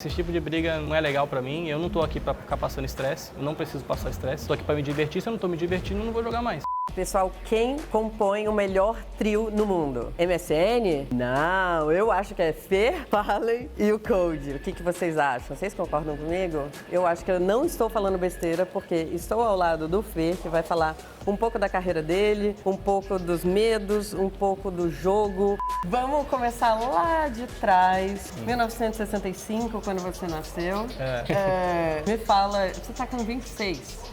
Esse tipo de briga não é legal pra mim, eu não tô aqui pra ficar passando estresse, eu não preciso passar estresse, tô aqui pra me divertir, se eu não tô me divertindo, eu não vou jogar mais. Pessoal, quem compõe o melhor trio no mundo? MSN? Não, eu acho que é Fê, Fallen e o Code. O que vocês acham? Vocês concordam comigo? Eu acho que eu não estou falando besteira, porque estou ao lado do Fê, que vai falar um pouco da carreira dele, um pouco dos medos, um pouco do jogo. Vamos começar lá de trás, 1965, quando você nasceu. Me fala, você tá com 26.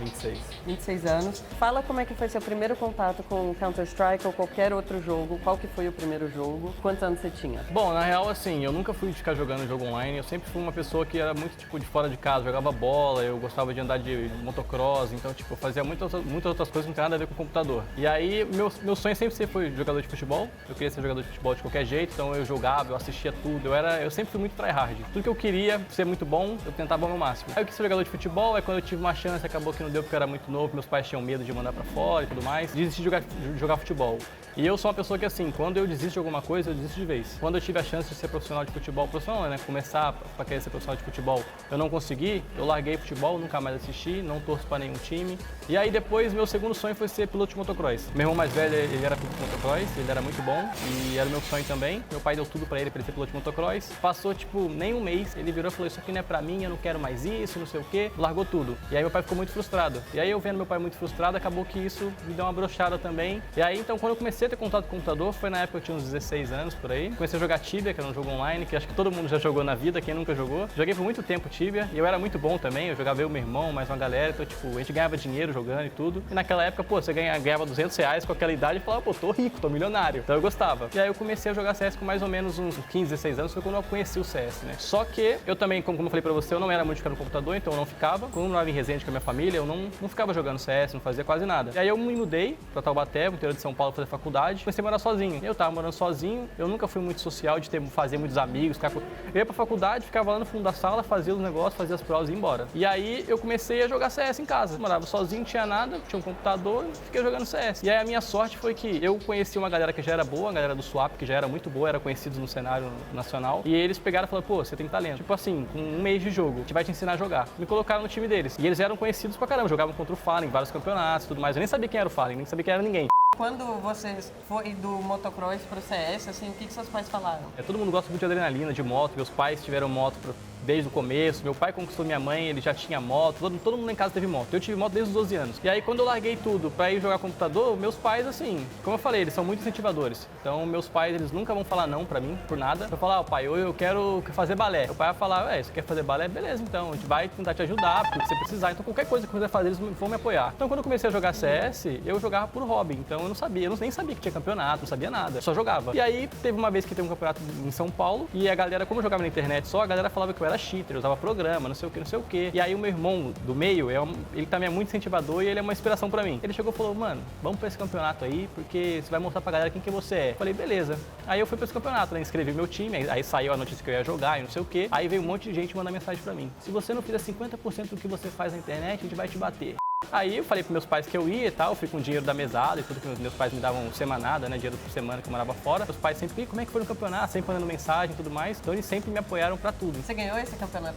26 anos. Fala como é que foi seu primeiro contato com Counter-Strike ou qualquer outro jogo. Qual que foi o primeiro jogo? Quantos anos você tinha? Bom, na real, assim, eu nunca fui ficar jogando jogo online. Eu sempre fui uma pessoa que era muito, tipo, de fora de casa. Jogava bola, eu gostava de andar de motocross. Então, tipo, eu fazia muitas outras coisas que não tem nada a ver com o computador. E aí, meu sonho sempre foi jogador de futebol. Eu queria ser jogador de futebol de qualquer jeito. Então, eu jogava, eu assistia tudo. Eu sempre fui muito tryhard. Tudo que eu queria ser muito bom, eu tentava ao meu máximo. Aí eu quis ser jogador de futebol. Aí quando eu tive uma chance, acabou que não deu porque eu era muito novo. Meus pais tinham medo de mandar pra fora e tudo mais. Desisti de jogar futebol. E eu sou uma pessoa que, assim, quando eu desisto de alguma coisa, eu desisto de vez. Quando eu tive a chance de ser profissional de futebol, profissional, né? Começar pra querer ser profissional de futebol, eu não consegui, eu larguei futebol, nunca mais assisti, não torço pra nenhum time. E aí depois, meu segundo sonho foi ser piloto de motocross. Meu irmão mais velho, ele era piloto de motocross, ele era muito bom e era o meu sonho também. Meu pai deu tudo pra ele ser piloto de motocross. Passou, tipo, nem um mês, ele virou e falou, isso aqui não é pra mim, eu não quero mais isso, não sei o quê. Largou tudo. E aí meu pai ficou muito frustrado. E aí eu vendo meu pai muito frustrado, acabou que isso me deu uma brochada também. E aí, então, quando eu comecei a ter contato com o computador, foi na época que eu tinha uns 16 anos, por aí. Comecei a jogar Tibia, que era um jogo online, que acho que todo mundo já jogou na vida, quem nunca jogou. Joguei por muito tempo Tibia, e eu era muito bom também, eu jogava eu, meu irmão, mais uma galera, então, tipo, a gente ganhava dinheiro jogando e tudo. E naquela época, pô, você ganhava R$200 com aquela idade e falava, pô, tô rico, tô milionário. Então eu gostava. E aí eu comecei a jogar CS com mais ou menos uns 15, 16 anos, foi quando eu conheci o CS, né? Só que eu também, como eu falei pra você, eu não era muito de ficar no computador, então eu não ficava. Quando eu morava em Resende com a minha família, eu não ficava jogando CS, não fazia quase nada. E aí eu me mudei pra Taubaté, no interior de São Paulo, fazer faculdade, comecei a morar sozinho. Eu tava morando sozinho, eu nunca fui muito social, de fazer muitos amigos, eu ia pra faculdade, ficava lá no fundo da sala, fazia os negócios, fazia as provas e ia embora. E aí eu comecei a jogar CS em casa. Morava sozinho, não tinha nada, tinha um computador, fiquei jogando CS. E aí a minha sorte foi que eu conheci uma galera que já era boa, a galera do Swap, que já era muito boa, era conhecidos no cenário nacional. E eles pegaram e falaram, pô, você tem talento. Tipo assim, com um mês de jogo, a gente vai te ensinar a jogar. Me colocaram no time deles. E eles eram conhecidos pra caramba, jogavam contra o Fallen, vários campeonatos e tudo mais. Eu nem sabia quem era o Fallen, nem sabia quem era ninguém. Quando você foi do motocross pro CS, assim, o que seus pais falaram? Todo mundo gosta muito de adrenalina, de moto. Meus pais tiveram moto desde o começo. Meu pai conquistou minha mãe, ele já tinha moto. Todo mundo em casa teve moto. Eu tive moto desde os 12 anos. E aí, quando eu larguei tudo pra ir jogar computador, meus pais, assim, como eu falei, eles são muito incentivadores. Então, meus pais, eles nunca vão falar não pra mim, por nada. Eu falar, pai, eu quero fazer balé. O pai vai falar, você quer fazer balé? Beleza, então, a gente vai tentar te ajudar, porque você precisar. Então, qualquer coisa que você fazer, eles vão me apoiar. Então, quando eu comecei a jogar CS, eu jogava por hobby. Então, eu não sabia, nem sabia que tinha campeonato, não sabia nada. Só jogava. E aí, teve uma vez que teve um campeonato em São Paulo, e a galera, como eu jogava na internet só, a galera falava que eu era cheater, eu usava programa, não sei o que, não sei o que. E aí o meu irmão do meio, ele também é muito incentivador e ele é uma inspiração pra mim. Ele chegou e falou, mano, vamos pra esse campeonato aí, porque você vai mostrar pra galera quem que você é. Eu falei, beleza. Aí eu fui pra esse campeonato, né, inscrevi meu time, aí saiu a notícia que eu ia jogar e não sei o que. Aí veio um monte de gente mandar mensagem pra mim. Se você não fizer 50% do que você faz na internet, a gente vai te bater. Aí eu falei pros meus pais que eu ia e tal, fui com o dinheiro da mesada e tudo, que meus pais me davam semanada, né, dinheiro por semana que eu morava fora. Meus pais sempre, como é que foi no campeonato, sempre mandando mensagem e tudo mais, então eles sempre me apoiaram pra tudo. Você ganhou esse campeonato?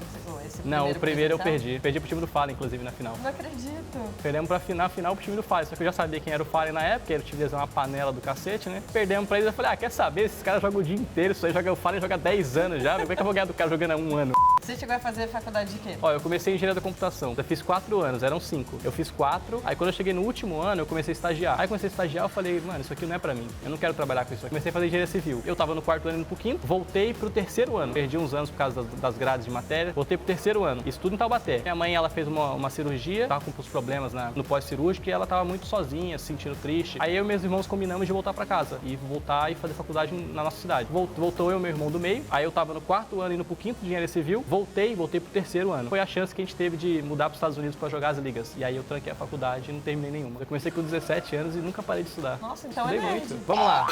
Não, o primeiro eu perdi pro time do Fallen, inclusive, na final. Não acredito. Perdemos pra final pro time do Fallen, só que eu já sabia quem era o Fallen na época, ele tinha uma panela do cacete, né, perdemos pra eles, eu falei, quer saber, esses caras jogam o dia inteiro, isso aí joga o Fallen, joga 10 anos já, como é que eu vou ganhar do cara jogando há 1 ano? Você chegou a fazer faculdade de quê? Ó, eu comecei em engenharia da computação, eu fiz 4 anos, eram 5. Eu fiz 4, aí quando eu cheguei no último ano, eu comecei a estagiar. Aí comecei a estagiar, eu falei, mano, isso aqui não é pra mim, eu não quero trabalhar com isso. Eu comecei a fazer engenharia civil. Eu tava no 4º ano indo pro 5º, voltei pro 3º ano. Perdi uns anos por causa das grades de matéria, voltei pro 3º ano. Isso tudo em Taubaté. Minha mãe, ela fez uma cirurgia, tava com os problemas no pós-cirúrgico e ela tava muito sozinha, se sentindo triste. Aí eu e meus irmãos combinamos de voltar pra casa e voltar e fazer faculdade na nossa cidade. Voltou eu e meu irmão do meio, aí eu tava no 4º ano indo pro 5º de engenharia civil, voltei pro 3º ano. Foi a chance que a gente teve de mudar pros Estados Unidos pra jogar as ligas. E aí eu tranquei a faculdade e não terminei nenhuma. Eu comecei com 17 anos e nunca parei de estudar. Nossa, então Estudei muito. Vamos lá,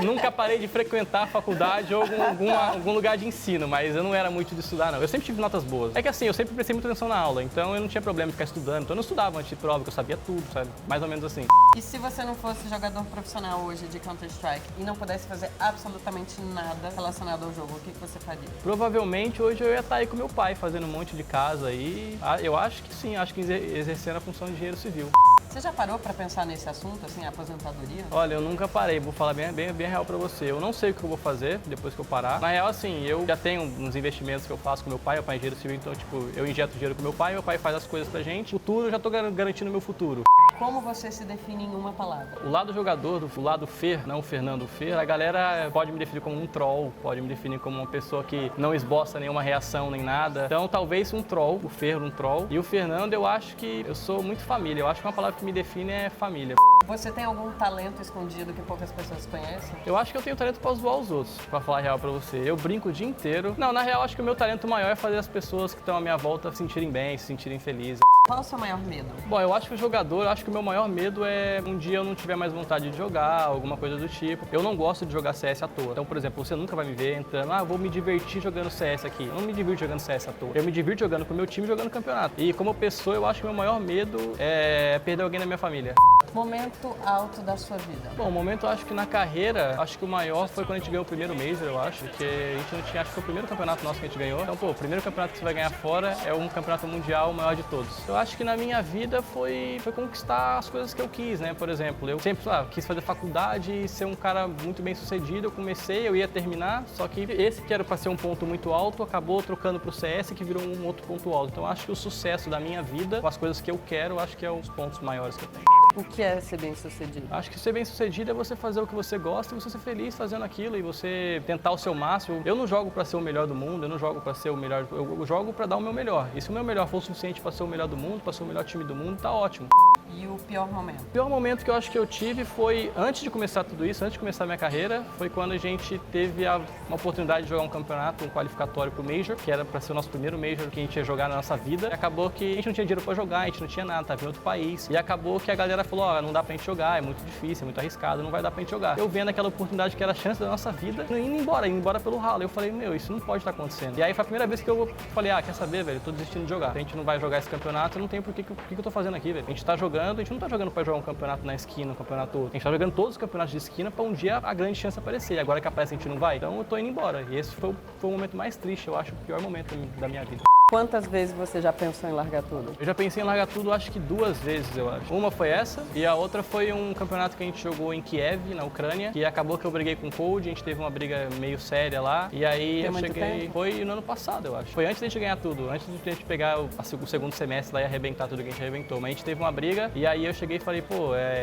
nunca parei de frequentar a faculdade ou algum lugar de ensino, mas eu não era muito de estudar, não. Eu sempre tive notas boas. É que assim, eu sempre prestei muita atenção na aula, então eu não tinha problema de ficar estudando. Então eu não estudava antes de prova, que eu sabia tudo, sabe? Mais ou menos assim. E se você não fosse jogador profissional hoje de Counter-Strike e não pudesse fazer absolutamente nada relacionado ao jogo, o que você faria? Provavelmente hoje eu ia estar aí com meu pai, fazendo um monte de casa aí. Eu acho que sim, acho que exercendo a função de engenheiro civil. Você já parou pra pensar nesse assunto, assim, a aposentadoria? Olha, eu nunca parei, vou falar bem real pra você. Eu não sei o que eu vou fazer depois que eu parar. Na real, assim, eu já tenho uns investimentos que eu faço com meu pai é engenheiro civil, então, tipo, eu injeto dinheiro com meu pai faz as coisas pra gente. Futuro, eu já tô garantindo o meu futuro. Como você se define em uma palavra? O lado jogador, o lado Fer, não o Fernando Fer, a galera pode me definir como um troll, pode me definir como uma pessoa que não esboça nenhuma reação nem nada. Então, talvez um troll, o Fer um troll. E o Fernando, eu acho que eu sou muito família. Eu acho que uma palavra que me define é família. Você tem algum talento escondido que poucas pessoas conhecem? Eu acho que eu tenho talento pra zoar os outros, pra falar a real pra você. Eu brinco o dia inteiro. Não, na real, acho que o meu talento maior é fazer as pessoas que estão à minha volta se sentirem bem, se sentirem felizes. Qual é o seu maior medo? Bom, eu acho que o jogador, eu acho que o meu maior medo é um dia eu não tiver mais vontade de jogar, alguma coisa do tipo. Eu não gosto de jogar CS à toa. Então, por exemplo, você nunca vai me ver entrando, vou me divertir jogando CS aqui. Eu não me divirto jogando CS à toa. Eu me divirto jogando com o meu time, jogando campeonato. E como pessoa, eu acho que o meu maior medo é perder alguém na minha família. Momento alto da sua vida? Bom, o momento, eu acho que na carreira, acho que o maior foi quando a gente ganhou o primeiro Major, eu acho, que a gente não tinha, acho que foi o primeiro campeonato nosso que a gente ganhou. Então, pô, o primeiro campeonato que você vai ganhar fora é um campeonato mundial, o maior de todos. Eu acho que na minha vida foi conquistar as coisas que eu quis, né? Por exemplo, eu sempre quis fazer faculdade e ser um cara muito bem sucedido. Eu comecei, eu ia terminar, só que esse que era para ser um ponto muito alto, acabou trocando pro CS, que virou um outro ponto alto. Então, eu acho que o sucesso da minha vida, com as coisas que eu quero, eu acho que é os pontos maiores que eu tenho. O que é ser bem-sucedido? Acho que ser bem-sucedido é você fazer o que você gosta e você ser feliz fazendo aquilo e você tentar o seu máximo. Eu não jogo para ser o melhor do mundo, eu não jogo para ser o melhor, eu jogo para dar o meu melhor. E se o meu melhor for o suficiente para ser o melhor do mundo, para ser o melhor time do mundo, tá ótimo. E o pior momento? O pior momento que eu acho que eu tive foi, antes de começar tudo isso, antes de começar a minha carreira, foi quando a gente teve uma oportunidade de jogar um campeonato, um qualificatório pro Major, que era para ser o nosso primeiro Major que a gente ia jogar na nossa vida. E acabou que a gente não tinha dinheiro para jogar, a gente não tinha nada, estava em outro país. E acabou que a galera falou, não dá pra gente jogar, é muito difícil, é muito arriscado, não vai dar pra gente jogar. Eu vendo aquela oportunidade que era a chance da nossa vida, indo embora pelo ralo. Eu falei, isso não pode estar acontecendo. E aí foi a primeira vez que eu falei, quer saber, velho, eu tô desistindo de jogar. A gente não vai jogar esse campeonato, eu não tenho por que eu tô fazendo aqui, velho. A gente tá jogando, a gente não tá jogando pra jogar um campeonato na esquina, um campeonato outro. A gente tá jogando todos os campeonatos de esquina pra um dia a grande chance aparecer. E agora que aparece a gente não vai, então eu tô indo embora. E esse foi o momento mais triste, eu acho, o pior momento da minha vida. Quantas vezes você já pensou em largar tudo? Eu já pensei em largar tudo, acho que 2 vezes, eu acho. Uma foi essa, e a outra foi um campeonato que a gente jogou em Kiev, na Ucrânia, e acabou que eu briguei com o Cold, a gente teve uma briga meio séria lá, e aí eu cheguei... Foi no ano passado, eu acho. Foi antes da gente ganhar tudo, antes de a gente pegar o segundo semestre lá e arrebentar tudo que a gente arrebentou. Mas a gente teve uma briga, e aí eu cheguei e falei,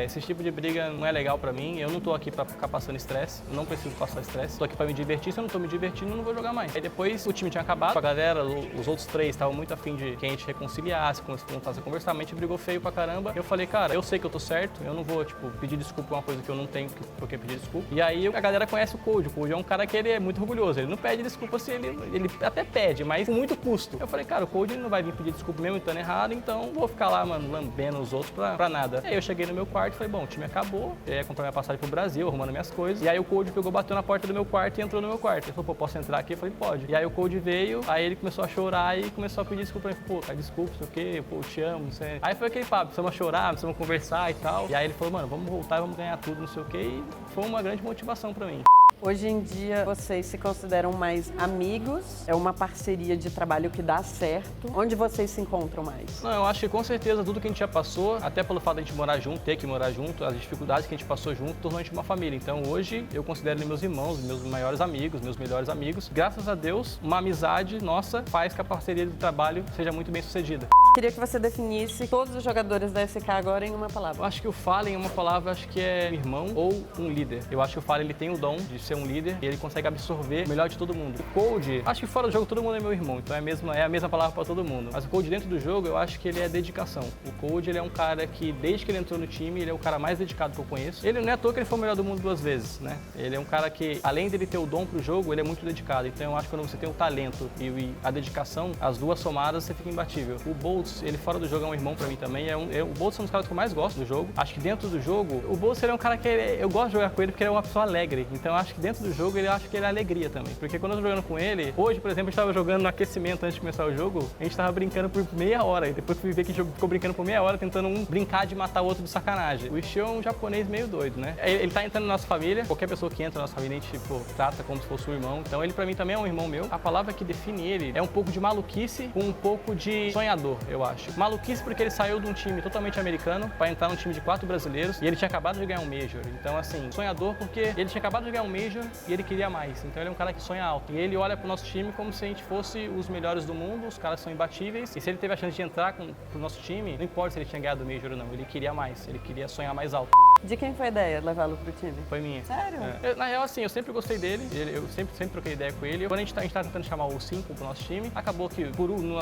esse tipo de briga não é legal pra mim, eu não tô aqui pra ficar passando estresse, eu não preciso passar estresse, tô aqui pra me divertir, se eu não tô me divertindo, eu não vou jogar mais. Aí depois o time tinha acabado, a galera, os outros 3 estavam muito afim de que a gente reconciliasse, voltasse a conversar, a gente brigou feio pra caramba. Eu falei, cara, eu sei que eu tô certo, eu não vou, pedir desculpa por uma coisa que eu não tenho porque pedir desculpa. E aí a galera conhece o Cold é um cara que ele é muito orgulhoso, ele não pede desculpa se ele até pede, mas com muito custo. Eu falei, cara, o Cold não vai vir pedir desculpa mesmo estando errado, então vou ficar lá, mano, lambendo os outros pra nada. Aí eu cheguei no meu quarto e falei, bom, o time acabou, eu ia comprar minha passagem pro Brasil, arrumando minhas coisas. E aí o Cold bateu na porta do meu quarto e entrou no meu quarto. Ele falou, posso entrar aqui? Eu falei, pode. E aí o Cold veio, aí ele começou a chorar e começou a pedir desculpa. Eu falei, cara, desculpa, não sei o quê, eu te amo, não sei. Aí foi aquele papo, precisamos chorar, precisamos conversar e tal. E aí ele falou, mano, vamos voltar, vamos ganhar tudo, não sei o quê. E foi uma grande motivação pra mim. Hoje em dia, vocês se consideram mais amigos? É uma parceria de trabalho que dá certo? Onde vocês se encontram mais? Não, eu acho que com certeza tudo que a gente já passou, até pelo fato de a gente morar junto, ter que morar junto, as dificuldades que a gente passou junto, tornou a gente uma família. Então hoje eu considero eles meus irmãos, meus maiores amigos, meus melhores amigos. Graças a Deus, uma amizade nossa faz que a parceria de trabalho seja muito bem sucedida. Queria que você definisse todos os jogadores da SK agora em uma palavra. Eu acho que o Fallen é uma palavra, acho que é irmão ou um líder. Eu acho que o Fallen ele tem o dom de ser ser um líder e ele consegue absorver o melhor de todo mundo. O Cold, acho que fora do jogo todo mundo é meu irmão, então é a mesma palavra para todo mundo. Mas o Cold dentro do jogo, eu acho que ele é dedicação. O Cold, ele é um cara que, desde que ele entrou no time, ele é o cara mais dedicado que eu conheço. Ele não é à toa que ele foi o melhor do mundo 2 vezes, né? Ele é um cara que, além dele ter o dom pro jogo, ele é muito dedicado. Então eu acho que quando você tem o talento e a dedicação, as duas somadas, você fica imbatível. O Boltz, ele fora do jogo é um irmão pra mim também. O Boltz é um dos caras que eu mais gosto do jogo. Acho que dentro do jogo, o Boltz ele é um cara que eu gosto de jogar com ele porque ele é uma pessoa alegre. Então eu acho que dentro do jogo, acho que ele é alegria também. Porque quando eu tô jogando com ele, hoje, por exemplo, a gente tava jogando no aquecimento antes de começar o jogo, a gente tava brincando por meia hora. E depois fui ver que ficou brincando por meia hora, tentando brincar de matar o outro de sacanagem. O Ishio é um japonês meio doido, né? Ele tá entrando na nossa família. Qualquer pessoa que entra na nossa família, a gente, trata como se fosse um irmão. Então ele pra mim também é um irmão meu. A palavra que define ele é um pouco de maluquice com um pouco de sonhador, eu acho. Maluquice porque ele saiu de um time totalmente americano pra entrar num time de 4 brasileiros e ele tinha acabado de ganhar um Major. Então, assim, sonhador porque ele tinha acabado de ganhar um Major e ele queria mais. Então ele é um cara que sonha alto. E ele olha pro nosso time como se a gente fosse os melhores do mundo, os caras são imbatíveis. E se ele teve a chance de entrar pro nosso time, não importa se ele tinha ganhado o Major ou não, ele queria mais, ele queria sonhar mais alto. De quem foi a ideia de levá-lo pro time? Foi minha. Sério? Na real, assim, eu sempre gostei dele, eu sempre troquei ideia com ele. Quando a gente tá tentando chamar o 5 pro nosso time, acabou que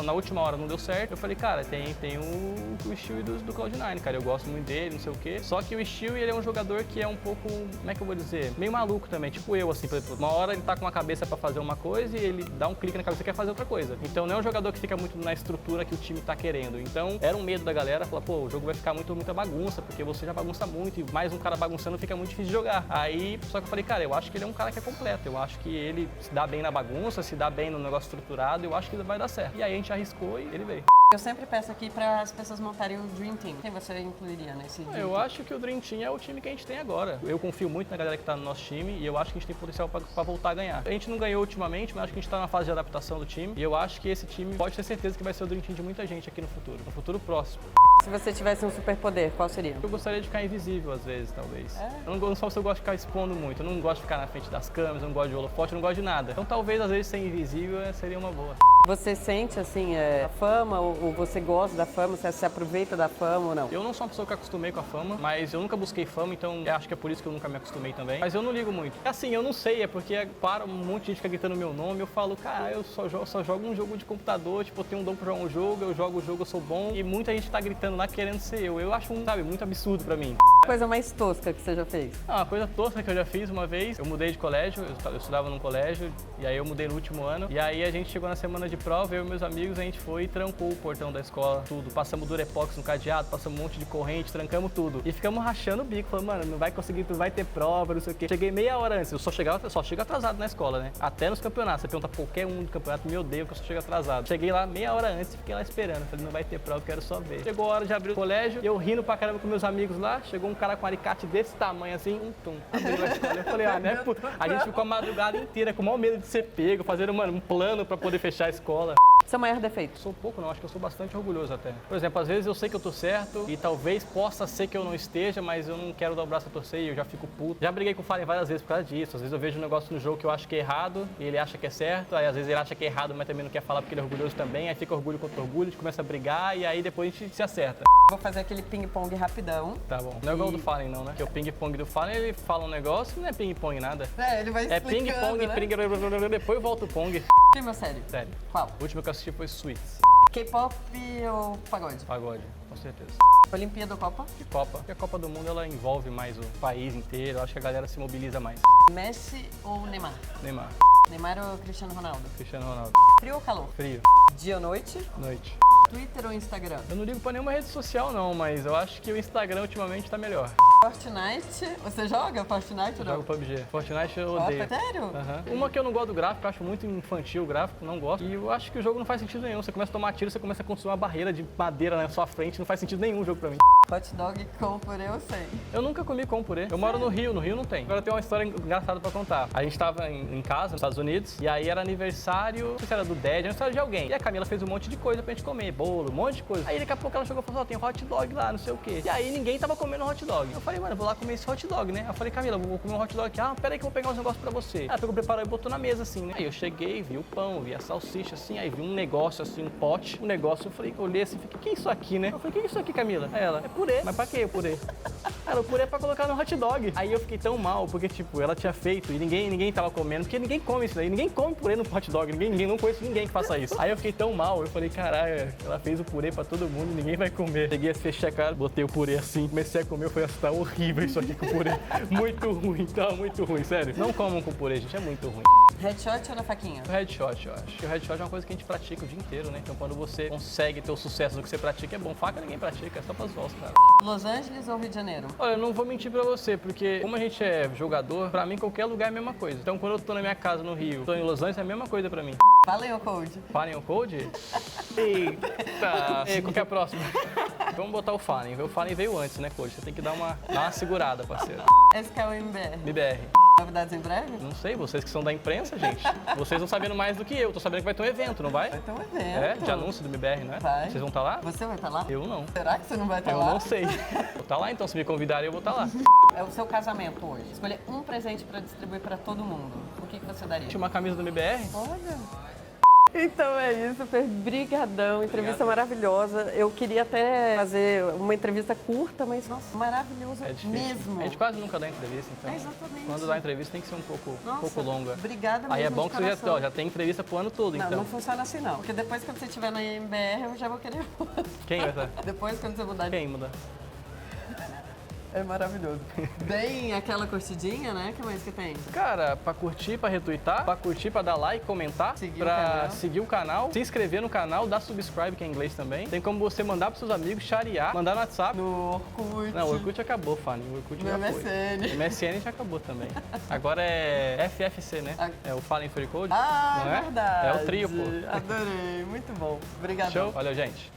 na última hora não deu certo. Eu falei, cara, tem o Stewie do Cloud9, cara, eu gosto muito dele, não sei o quê. Só que o Stewie, ele é um jogador que é um pouco, como é que eu vou dizer, meio maluco também, tipo eu, assim, por exemplo, uma hora ele tá com uma cabeça pra fazer uma coisa e ele dá um clique na cabeça e quer fazer outra coisa. Então não é um jogador que fica muito na estrutura que o time tá querendo. Então era um medo da galera, falar, pô, o jogo vai ficar muita bagunça, porque você já bagunça muito e mais um cara bagunçando fica muito difícil de jogar. Aí, só que eu falei, cara, eu acho que ele é um cara que é completo, eu acho que ele se dá bem na bagunça, se dá bem no negócio estruturado, eu acho que vai dar certo. E aí a gente arriscou e ele veio. Eu sempre peço aqui para as pessoas montarem o Dream Team. Quem você incluiria nesse Dream Team? Eu acho que o Dream Team é o time que a gente tem agora. Eu confio muito na galera que está no nosso time e eu acho que a gente tem potencial para voltar a ganhar. A gente não ganhou ultimamente, mas acho que a gente está na fase de adaptação do time e eu acho que esse time pode ter certeza que vai ser o Dream Team de muita gente aqui no futuro próximo. Se você tivesse um superpoder, qual seria? Eu gostaria de ficar invisível às vezes, talvez. Eu não só se eu gosto de ficar expondo muito, eu não gosto de ficar na frente das câmeras, eu não gosto de holofote, eu não gosto de nada. Então talvez às vezes ser invisível seria uma boa. Você sente, assim, a fama ou você gosta da fama? Você se aproveita da fama ou não? Eu não sou uma pessoa que acostumei com a fama, mas eu nunca busquei fama, então acho que é por isso que eu nunca me acostumei também. Mas eu não ligo muito. Assim, eu não sei, é porque para um monte de gente fica gritando meu nome, eu falo, cara, eu só jogo um jogo de computador, tipo, eu tenho um dom pra jogar um jogo, eu jogo o jogo, eu sou bom, e muita gente tá gritando lá querendo ser eu. Eu acho, muito absurdo pra mim. Coisa mais tosca que você já fez? Uma coisa tosca que eu já fiz uma vez, eu mudei de colégio, eu estudava num colégio, e aí eu mudei no último ano, e aí a gente chegou na semana de prova, eu e meus amigos, a gente foi e trancou o portão da escola, tudo. Passamos durepox no cadeado, passamos um monte de corrente, trancamos tudo. E ficamos rachando o bico, falando, mano, não vai conseguir, tu vai ter prova, não sei o quê. Cheguei meia hora antes, eu só chego atrasado na escola, né? Até nos campeonatos, você pergunta qualquer um do campeonato, me odeia porque eu só chego atrasado. Cheguei lá meia hora antes e fiquei lá esperando, falei, não vai ter prova, quero só ver. Chegou a hora de abrir o colégio, eu rindo pra caramba com meus amigos lá, chegou um cara com um alicate desse tamanho assim, abriu a escola. Eu falei, né? A gente ficou a madrugada inteira com o maior medo de ser pego, fazendo, mano, um plano pra poder fechar a escola. Seu maior defeito? Sou pouco não, acho que eu sou bastante orgulhoso até. Por exemplo, às vezes eu sei que eu tô certo e talvez possa ser que eu não esteja, mas eu não quero dar o braço a torcer e eu já fico puto. Já briguei com o Fallen várias vezes por causa disso. Às vezes eu vejo um negócio no jogo que eu acho que é errado e ele acha que é certo, aí às vezes ele acha que é errado, mas também não quer falar porque ele é orgulhoso também, aí fica orgulho contra orgulho, a gente começa a brigar e aí depois a gente se acerta. Vou fazer aquele ping-pong rapidão. Tá bom. Não é igual do Fallen não, né? Porque o ping-pong do Fallen, ele fala um negócio, não é ping-pong nada. Ele vai explicando, ping-pong, né? depois volta o pong. Filme ou série? Sério. Qual? O último que eu assisti foi Suits. K-pop ou pagode? Pagode, com certeza. Olimpíada ou Copa? E Copa. Porque a Copa do Mundo, ela envolve mais o país inteiro, eu acho que a galera se mobiliza mais. Messi ou Neymar? Neymar. Neymar ou Cristiano Ronaldo? Cristiano Ronaldo. Frio ou calor? Frio. Dia ou noite? Noite. Twitter ou Instagram? Eu não ligo pra nenhuma rede social não, mas eu acho que o Instagram ultimamente tá melhor. Fortnite. Você joga Fortnite ou não? Jogo PUBG. Fortnite eu odeio. Sério? Uhum. Uma que eu não gosto do gráfico, eu acho muito infantil o gráfico, não gosto. E eu acho que o jogo não faz sentido nenhum. Você começa a tomar tiro, você começa a construir uma barreira de madeira na sua frente, não faz sentido nenhum o jogo pra mim. Hot dog com purê eu sei. Eu nunca comi com purê. Eu moro no Rio não tem. Agora tem uma história engraçada pra contar. A gente tava em casa, nos Estados Unidos, e aí era aniversário, não sei se era do Dad, aniversário de alguém. E a Camila fez um monte de coisa pra gente comer, bolo, um monte de coisa. Aí daqui a pouco ela chegou e falou, ó, tem hot dog lá, não sei o quê. E aí ninguém tava comendo hot dog. Eu falei, mano, eu vou lá comer esse hot dog, né? Eu falei, Camila, vou comer um hot dog aqui. Ah, pera aí que eu vou pegar uns negócios pra você. Ela pegou, preparou e botou na mesa assim, né? Aí eu cheguei, vi o pão, vi a salsicha assim, aí vi um negócio assim, um pote, um negócio. Eu falei, olhei assim, fiquei, o que é isso aqui, né? Eu falei, o que é isso aqui, Camila? Aí ela, é purê. Mas pra quê o purê? Cara, o purê é pra colocar no hot dog. Aí eu fiquei tão mal, porque, tipo, ela tinha feito e ninguém tava comendo, porque ninguém come isso daí. Ninguém come purê no hot dog. Não conheço ninguém que faça isso. Aí eu fiquei tão mal, eu falei, caralho, ela fez o purê pra todo mundo, ninguém vai comer. Peguei, fechei a cara, botei o purê assim, comecei a comer, eu falei, tá horrível isso aqui com purê. Muito ruim, tá muito ruim, sério. Não comam com purê, gente, é muito ruim. Headshot ou na faquinha? O headshot, eu acho. O headshot é uma coisa que a gente pratica o dia inteiro, né? Então quando você consegue ter o sucesso do que você pratica, é bom. Faca ninguém pratica, é só pra zoar os caras. Los Angeles ou Rio de Janeiro? Olha, eu não vou mentir pra você, porque como a gente é jogador, pra mim qualquer lugar é a mesma coisa. Então quando eu tô na minha casa no Rio, tô em Los Angeles, é a mesma coisa pra mim. Falem o code. Fallen ou Code? Eita! E qual que é a próxima? Vamos botar o Fallen. O Fallen veio antes, né, Code? Você tem que dar uma segurada, parceiro. Esse que é o MBR. MBR. Novidades em breve? Não sei, vocês que são da imprensa, gente. Vocês não sabendo mais do que eu. Tô sabendo que vai ter um evento, não vai? Vai ter um evento. É, de anúncio do MBR, não é? Vai. Vocês vão estar lá? Você vai estar lá? Eu não. Será que você não vai estar Eu lá? não sei. Vou estar lá então, se me convidarem eu vou estar lá. É o seu casamento hoje. Escolher um presente pra distribuir pra todo mundo. O que você daria? Tinha uma camisa do MBR? Olha. Então é isso, Fer. Brigadão. Entrevista maravilhosa. Eu queria até fazer uma entrevista curta, mas nossa, maravilhoso É difícil. mesmo. A gente quase nunca dá entrevista, então. É, exatamente. Quando dá entrevista tem que ser um pouco Nossa, longa. Obrigada mesmo. Aí é bom de que você coração. já tem entrevista pro ano todo, Não, então. não funciona assim não. Porque depois quando você estiver na MBR, eu já vou querer. Quem vai estar? Depois quando você mudar de... Quem muda? É maravilhoso. Bem aquela curtidinha, né? O que mais que tem? Cara, pra curtir, pra retweetar, pra curtir, pra dar like, comentar, Seguir o pra canal. seguir o canal, se inscrever no canal, dar subscribe, que é em inglês também. Tem como você mandar pros seus amigos, charear, mandar no WhatsApp. No Orkut. Não, o Orkut acabou, Fanny. O Orkut No já MSN. foi. O MSN já acabou também. Agora é FFC, né? É o Fallen Free Code. Ah, não é? verdade. É o trio, pô. Adorei, muito bom. Obrigado. Show? Valeu, gente.